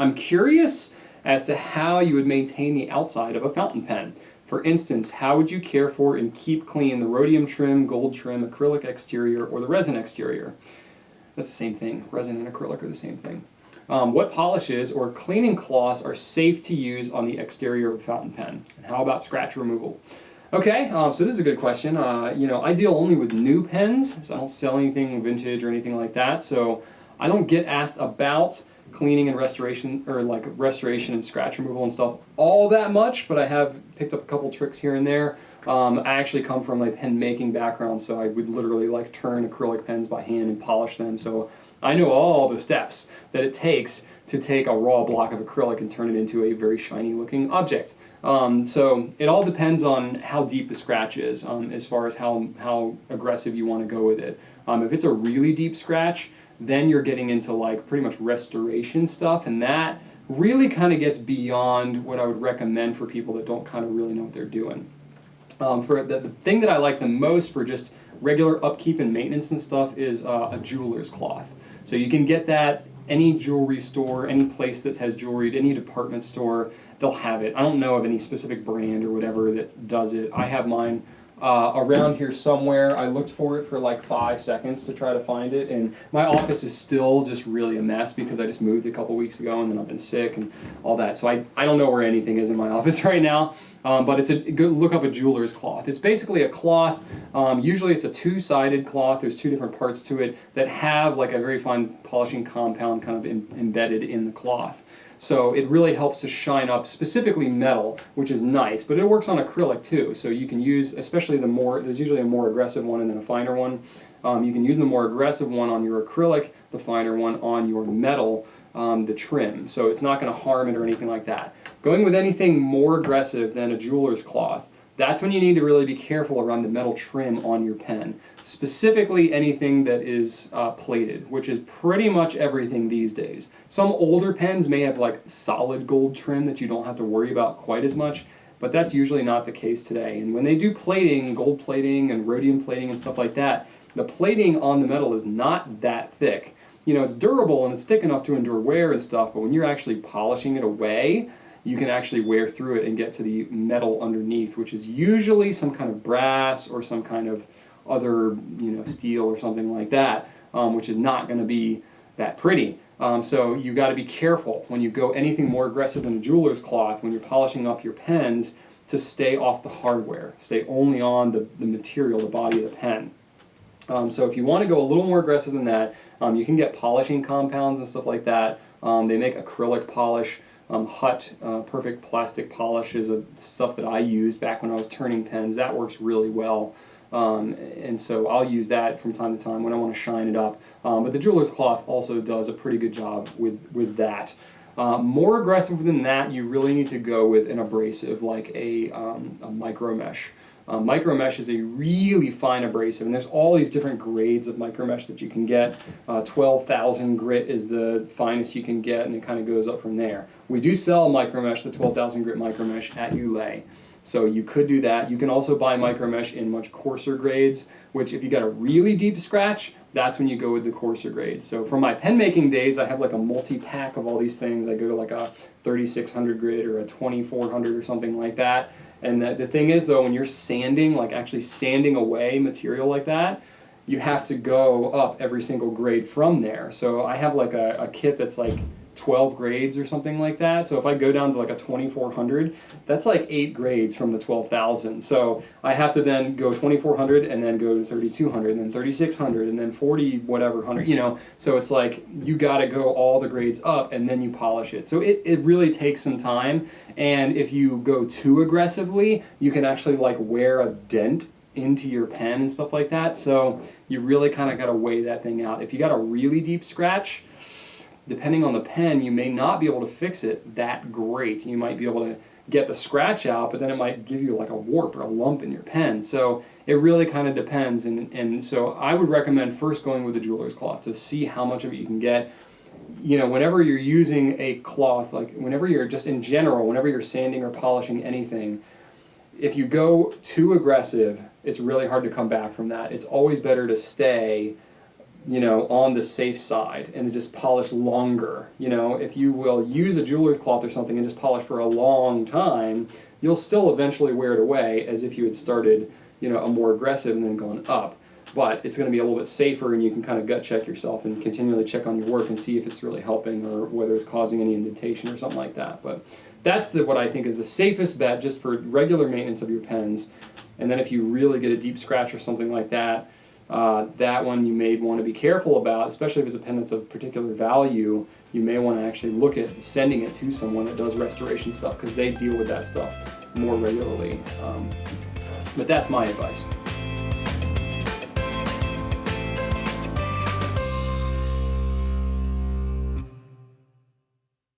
I'm curious as to how you would maintain the outside of a fountain pen. For instance, how would you care for and keep clean the rhodium trim, gold trim, acrylic exterior, or the resin exterior? That's the same thing. Resin and acrylic are the same thing. What polishes or cleaning cloths are safe to use on the exterior of a fountain pen? And how about scratch removal? Okay, so this is a good question. I deal only with new pens, so I don't sell anything vintage or anything like that. So I don't get asked about cleaning and restoration, or like restoration and scratch removal and stuff all that much, but I have picked up a couple tricks here and there. I actually come from a pen making background, so I would literally like turn acrylic pens by hand and polish them. So I know all the steps that it takes to take a raw block of acrylic and turn it into a very shiny looking object. So it all depends on how deep the scratch is, as far as how aggressive you want to go with it. If it's a really deep scratch, then you're getting into like pretty much restoration stuff, and that really kind of gets beyond what I would recommend for people that don't kind of really know what they're doing. For the thing that I like the most for just regular upkeep and maintenance and stuff is a jeweler's cloth. So you can get that any jewelry store, any place that has jewelry, any department store, they'll have it. I don't know of any specific brand or whatever that does it. I have mine around here somewhere. I looked for it for like 5 seconds to try to find it, and my office is still just really a mess because I just moved a couple weeks ago and then I've been sick and all that. So I don't know where anything is in my office right now, but it's a good look up a jeweler's cloth. It's basically a cloth. Usually it's a two-sided cloth. There's two different parts to it that have like a very fine polishing compound kind of embedded in the cloth. So it really helps to shine up specifically metal, which is nice, but it works on acrylic too. So you can use, especially there's usually a more aggressive one and then a finer one. You can use the more aggressive one on your acrylic, the finer one on your metal, the trim. So it's not going to harm it or anything like that. Going with anything more aggressive than a jeweler's cloth, that's when you need to really be careful around the metal trim on your pen. Specifically anything that is plated, which is pretty much everything these days. Some older pens may have like solid gold trim that you don't have to worry about quite as much, but that's usually not the case today. And when they do plating, gold plating and rhodium plating and stuff like that, the plating on the metal is not that thick. You know, it's durable and it's thick enough to endure wear and stuff, but when you're actually polishing it away, you can actually wear through it and get to the metal underneath, which is usually some kind of brass or some kind of other, steel or something like that, which is not going to be that pretty. So you got to be careful when you go anything more aggressive than a jeweler's cloth when you're polishing up your pens to stay off the hardware, stay only on the material, the body of the pen. So if you want to go a little more aggressive than that, you can get polishing compounds and stuff like that. They make acrylic polish. Hut Perfect Plastic Polish is stuff that I used back when I was turning pens. That works really well, and so I'll use that from time to time when I want to shine it up. But the jeweler's cloth also does a pretty good job with that. More aggressive than that, you really need to go with an abrasive like a micro mesh. Micro mesh is a really fine abrasive, and there's all these different grades of micro mesh that you can get. 12,000 grit is the finest you can get, and it kind of goes up from there. We do sell micro mesh, the 12,000 grit micro mesh at Goulet, so you could do that. You can also buy micro mesh in much coarser grades, which if you got a really deep scratch, that's when you go with the coarser grades. So from my pen making days, I have like a multi-pack of all these things. I go to like a 3600 grit or a 2400 or something like that. And the thing is though, when you're sanding, like actually sanding away material like that, you have to go up every single grade from there. So I have like a kit that's like 12 grades or something like that. So if I go down to like a 2400, that's like 8 grades from the 12,000. So I have to then go 2400 and then go to 3200 and then 3600 and then 40 whatever 100, so it's like you got to go all the grades up and then you polish it. So it really takes some time, and if you go too aggressively, you can actually like wear a dent into your pen and stuff like that. So you really kind of got to weigh that thing out. If you got a really deep scratch, depending on the pen, you may not be able to fix it that great. You might be able to get the scratch out, but then it might give you like a warp or a lump in your pen. So it really kind of depends. And so I would recommend first going with the jeweler's cloth to see how much of it you can get. Whenever you're using a cloth, like whenever you're just in general, whenever you're sanding or polishing anything, if you go too aggressive, it's really hard to come back from that. It's always better to stay on the safe side and just polish longer. If you will use a jeweler's cloth or something and just polish for a long time, you'll still eventually wear it away as if you had started, a more aggressive and then gone up. But it's going to be a little bit safer, and you can kind of gut check yourself and continually check on your work and see if it's really helping or whether it's causing any indentation or something like that. But that's what I think is the safest bet just for regular maintenance of your pens. And then if you really get a deep scratch or something like that, that one you may want to be careful about, especially if it's a pen that's of particular value. You may want to actually look at sending it to someone that does restoration stuff, because they deal with that stuff more regularly. But that's my advice.